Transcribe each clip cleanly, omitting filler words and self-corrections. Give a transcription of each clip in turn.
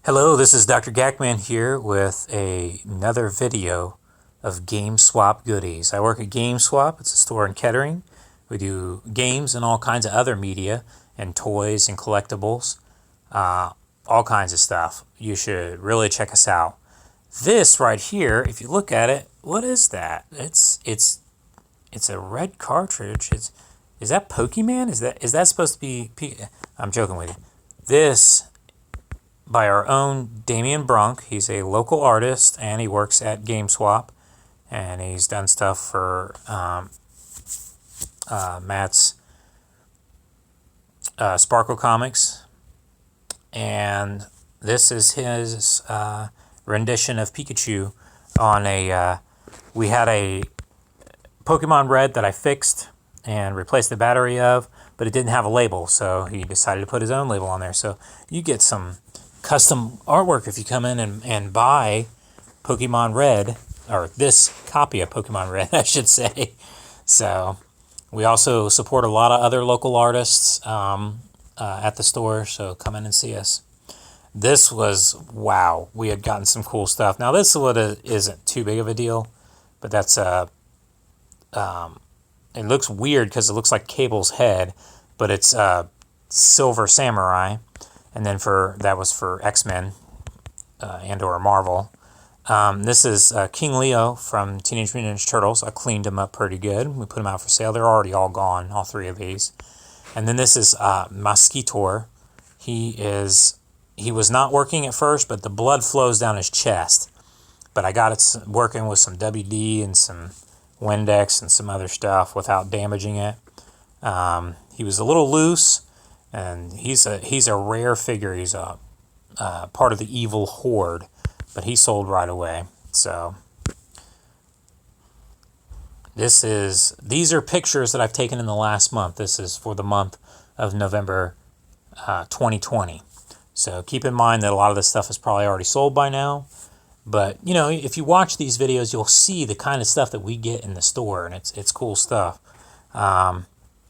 Hello, this is DrGAKMAN here with another video of GameSwap goodies. I work at GameSwap. It's a store in Kettering. We do games and all kinds of other media and toys and collectibles, all kinds of stuff. You should really check us out. This right here, if you look at it, what is that? It's a red cartridge. Is that Pokemon? Is that supposed to be? I'm joking with you. This by our own Damian Brunk. He's a local artist and he works at GameSwap, and he's done stuff for Matt's Sparkle Comics, and this is his rendition of Pikachu on a we had a Pokemon Red that I fixed and replaced the battery of, but it didn't have a label, so he decided to put his own label on there. So you get some custom artwork if you come in and buy Pokemon Red, or this copy of Pokemon Red, I should say. So we also support a lot of other local artists at the store, so come in and see us. This was, wow, we had gotten some cool stuff. Now this isn't too big of a deal, but that's it looks weird because it looks like Cable's head, but it's Silver Samurai. And then that was for X-Men and or Marvel. This is King Leo from Teenage Mutant Ninja Turtles. I cleaned them up pretty good. We put them out for sale. They're already all gone, all three of these. And then this is Mosquitor. He was not working at first, but the blood flows down his chest. But I got it working with some WD and some Windex and some other stuff without damaging it. He was a little loose. And he's a rare figure. He's a part of the evil horde, but he sold right away. So these are pictures that I've taken in the last month. This is for the month of November 2020. So keep in mind that a lot of this stuff is probably already sold by now. But you know, if you watch these videos, you'll see the kind of stuff that we get in the store, and it's cool stuff.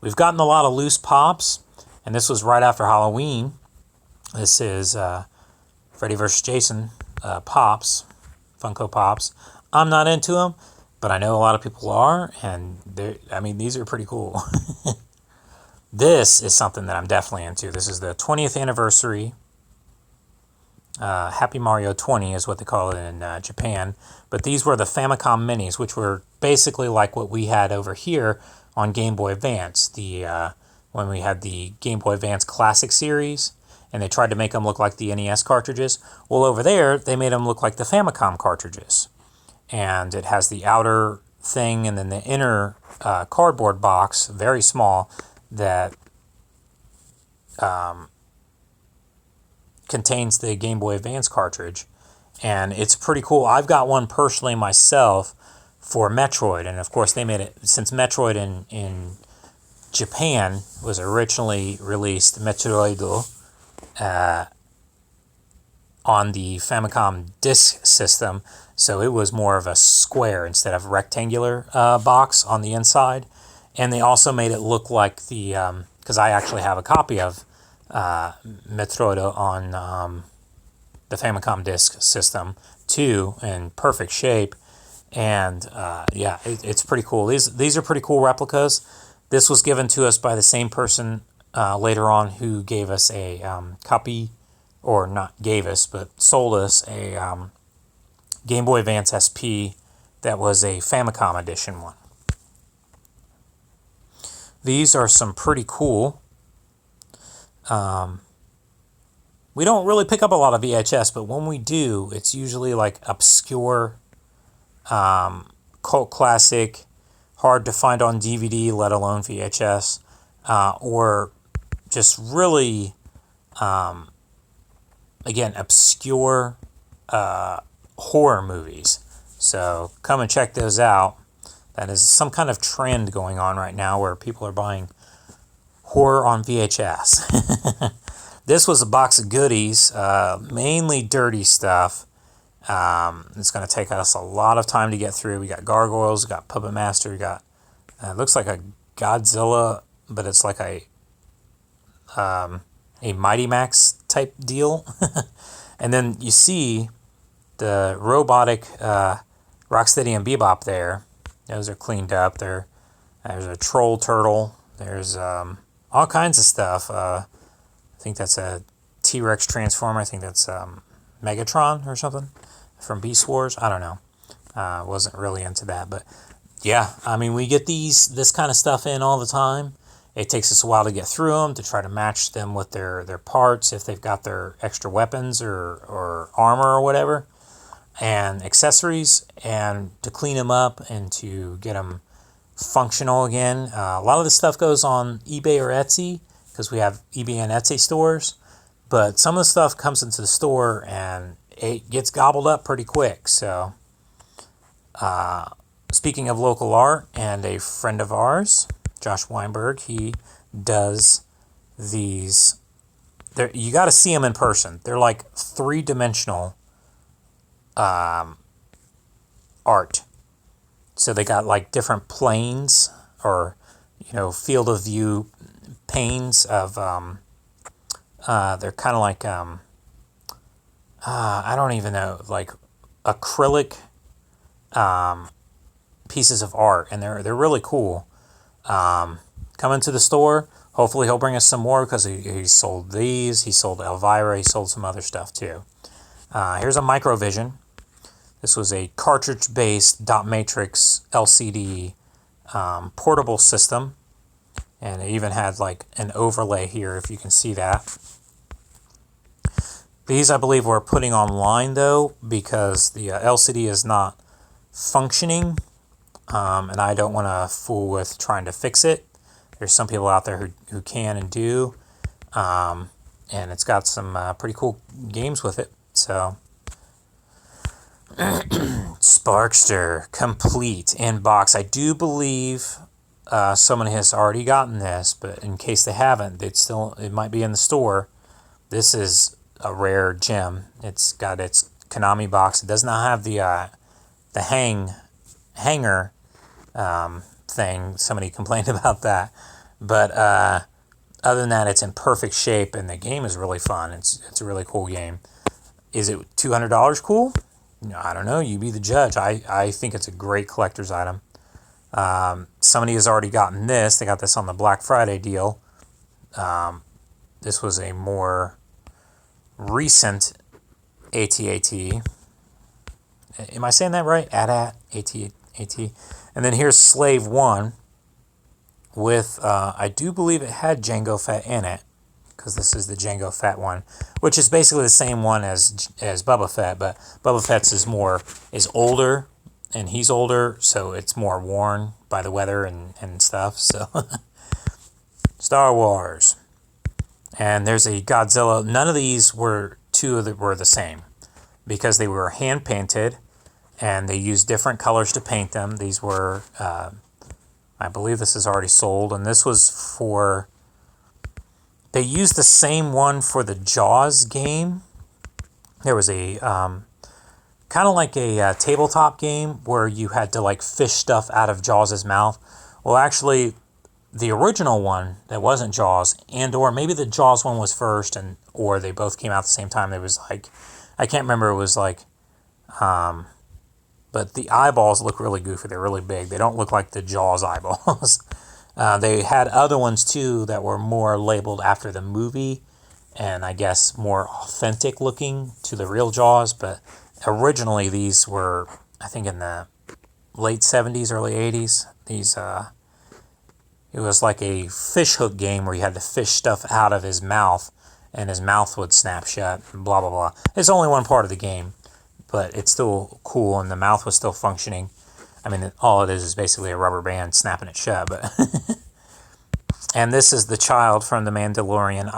We've gotten a lot of loose pops. And this was right after Halloween. This is Freddy vs. Jason Pops, Funko Pops. I'm not into them, but I know a lot of people are, and these are pretty cool. This is something that I'm definitely into. This is the 20th anniversary. Happy Mario 20 is what they call it in Japan. But these were the Famicom Minis, which were basically like what we had over here on Game Boy Advance. When we had the Game Boy Advance Classic series, and they tried to make them look like the NES cartridges. Well, over there, they made them look like the Famicom cartridges. And it has the outer thing and then the inner cardboard box, very small, that contains the Game Boy Advance cartridge. And it's pretty cool. I've got one personally myself for Metroid, and of course they made it, since Metroid in Japan was originally released Metroido on the Famicom disk system, so it was more of a square instead of rectangular box on the inside. And they also made it look like the, because I actually have a copy of Metroido on the Famicom disk system too, in perfect shape. And yeah, it's pretty cool. These are pretty cool replicas. This was given to us by the same person later on who gave us a copy, or not gave us, but sold us a Game Boy Advance SP that was a Famicom edition one. These are some pretty cool. We don't really pick up a lot of VHS, but when we do, it's usually like obscure, cult classic, hard to find on DVD, let alone VHS, or just really, again, obscure horror movies. So come and check those out. That is some kind of trend going on right now where people are buying horror on VHS. This was a box of goodies, mainly dirty stuff. It's going to take us a lot of time to get through. We got Gargoyles, we got Puppet Master, we got, it looks like a Godzilla, but it's like a Mighty Max type deal. And then you see the robotic Rocksteady and Bebop there. Those are cleaned up. There's a troll turtle. There's all kinds of stuff. I think that's a T-Rex transformer. I think that's Megatron or something from Beast Wars. I don't know. Wasn't really into that, but yeah, I mean, we get this kind of stuff in all the time. It takes us a while to get through them, to try to match them with their parts, if they've got their extra weapons or armor or whatever, and accessories, and to clean them up and to get them functional again. A lot of this stuff goes on eBay or Etsy, because we have eBay and Etsy stores, but some of the stuff comes into the store and it gets gobbled up pretty quick. So speaking of local art, and a friend of ours, Josh Weinberg, he does these. You got to see them in person. They're like three-dimensional art. So they got like different planes, or field of view panes of. They're kind of like I don't even know, like acrylic pieces of art, and they're really cool. Come into the store. Hopefully he'll bring us some more, because he sold these. He sold Elvira. He sold some other stuff too. Here's a Microvision. This was a cartridge-based dot matrix LCD portable system, and it even had like an overlay here, if you can see that. These, I believe, we're putting online though, because the LCD is not functioning, and I don't want to fool with trying to fix it. There's some people out there who can and do, and it's got some pretty cool games with it. So Sparkster complete in box. I do believe someone has already gotten this, but in case they haven't, it might be in the store. This is a rare gem. It's got its Konami box. It does not have the hanger thing. Somebody complained about that, but other than that, it's in perfect shape, and the game is really fun. It's a really cool game. Is it $200 cool? I don't know. You be the judge. I think it's a great collector's item. Somebody has already gotten this. They got this on the Black Friday deal. This was a more recent AT-AT. Am I saying that right? AT-AT. And then here's Slave 1 with, I do believe it had Jango Fett in it, because this is the Jango Fett one, which is basically the same one as Boba Fett, but Boba Fett's is older, and he's older, so it's more worn by the weather and stuff. So Star Wars. And there's a Godzilla. None of these were the same, because they were hand painted, and they used different colors to paint them. These were, I believe this is already sold, and this was for, they used the same one for the Jaws game. There was a, kind of like a tabletop game where you had to like fish stuff out of Jaws' mouth. Well, actually, the original one that wasn't Jaws, or maybe the Jaws one was first, or they both came out at the same time. It was like, I can't remember. It was like, but the eyeballs look really goofy. They're really big. They don't look like the Jaws eyeballs. They had other ones too that were more labeled after the movie, and I guess more authentic looking to the real Jaws. But originally these were, I think, in the late 70s, early 80s. These, it was like a fish hook game where you had to fish stuff out of his mouth, and his mouth would snap shut, and blah, blah, blah. It's only one part of the game, but it's still cool, and the mouth was still functioning. I mean, all it is basically a rubber band snapping it shut. But and this is the child from The Mandalorian.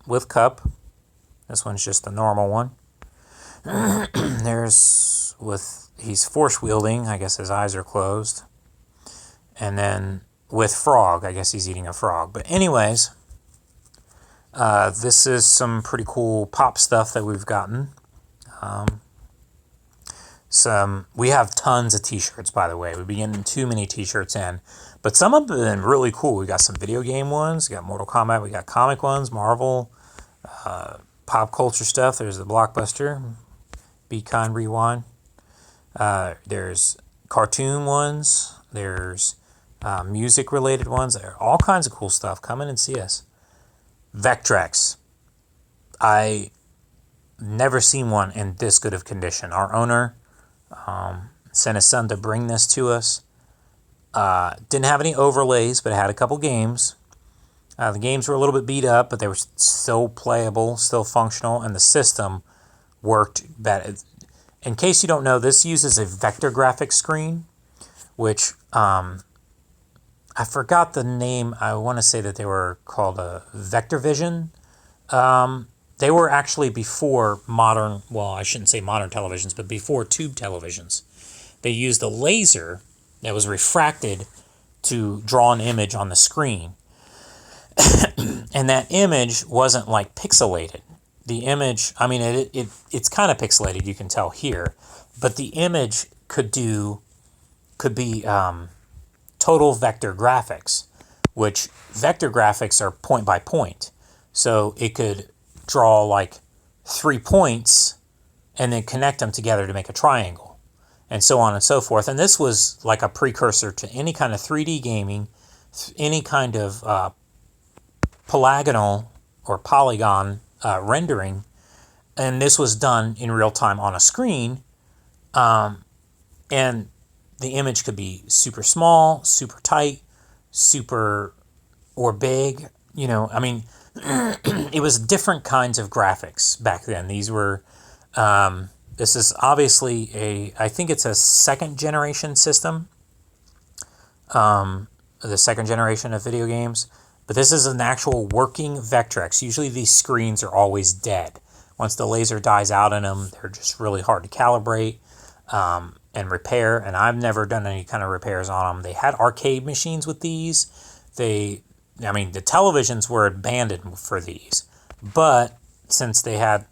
With Cup. This one's just a normal one. He's force wielding. I guess his eyes are closed. And then with Frog, I guess he's eating a frog. But anyways, this is some pretty cool pop stuff that we've gotten. We have tons of t-shirts, by the way. We've been getting too many t-shirts in, but some of them have been really cool. We got some video game ones, we got Mortal Kombat, we got comic ones, Marvel, pop culture stuff. There's the Blockbuster, Be Kind Rewind. There's cartoon ones. There's music related ones. There are all kinds of cool stuff. Come in and see us. Vectrex. I never seen one in this good of condition. Our owner sent his son to bring this to us. Didn't have any overlays, but it had a couple games. The games were a little bit beat up, but they were still playable, still functional, and the system worked better. In case you don't know, this uses a vector graphics screen, which I forgot the name. I want to say that they were called a Vector Vision. They were actually before modern, well, I shouldn't say modern televisions, but before tube televisions. They used a laser that was refracted to draw an image on the screen. And that image wasn't like pixelated. The image, I mean, it's kind of pixelated, you can tell here, but the image could be total vector graphics, which vector graphics are point by point. So it could draw like 3 points and then connect them together to make a triangle, and so on and so forth. And this was like a precursor to any kind of 3D gaming, any kind of polygonal or polygon rendering, and this was done in real time on a screen, and the image could be super small, super tight, super or big. You know, I mean, it was different kinds of graphics back then. These were, this is obviously I think it's a second generation system, the second generation of video games. But this is an actual working Vectrex. Usually these screens are always dead. Once the laser dies out in them, they're just really hard to calibrate and repair. And I've never done any kind of repairs on them. They had arcade machines with these. The televisions were abandoned for these. But since they had,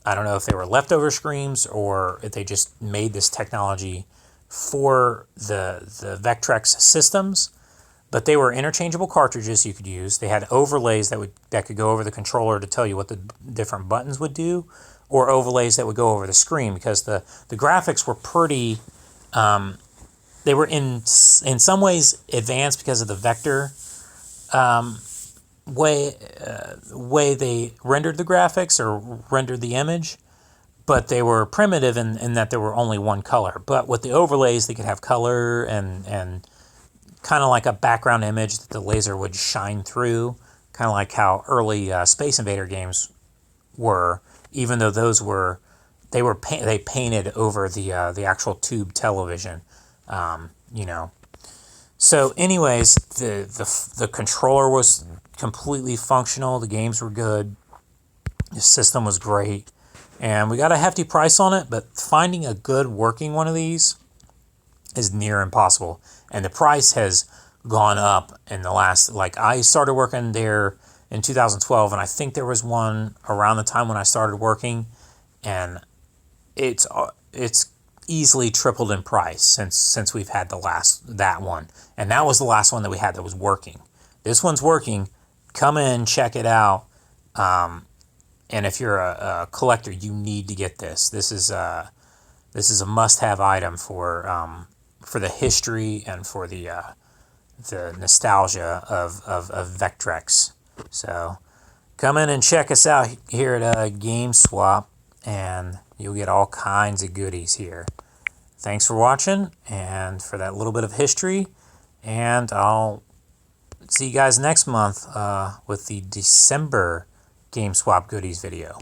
I don't know if they were leftover screens or if they just made this technology for the Vectrex systems. But they were interchangeable cartridges you could use. They had overlays that could go over the controller to tell you what the different buttons would do, or overlays that would go over the screen, because the graphics were pretty. They were in some ways advanced because of the vector way they rendered the graphics or rendered the image, but they were primitive in that there were only one color. But with the overlays, they could have color and kind of like a background image that the laser would shine through, kind of like how early Space Invader games were, even though they painted over the actual tube television, you know. So anyways, the controller was completely functional, the games were good, the system was great, and we got a hefty price on it, but finding a good working one of these is near impossible. And the price has gone up in the last, like, I started working there in 2012, and I think there was one around the time when I started working, and it's easily tripled in price since we've had that one. And that was the last one that we had that was working. This one's working. Come in, check it out. And if you're a collector, you need to get this. This is a must-have item for the history and for the nostalgia of Vectrex. So come in and check us out here at GameSwap, and you'll get all kinds of goodies here. Thanks for watching and for that little bit of history, and I'll see you guys next month with the December GameSwap goodies video.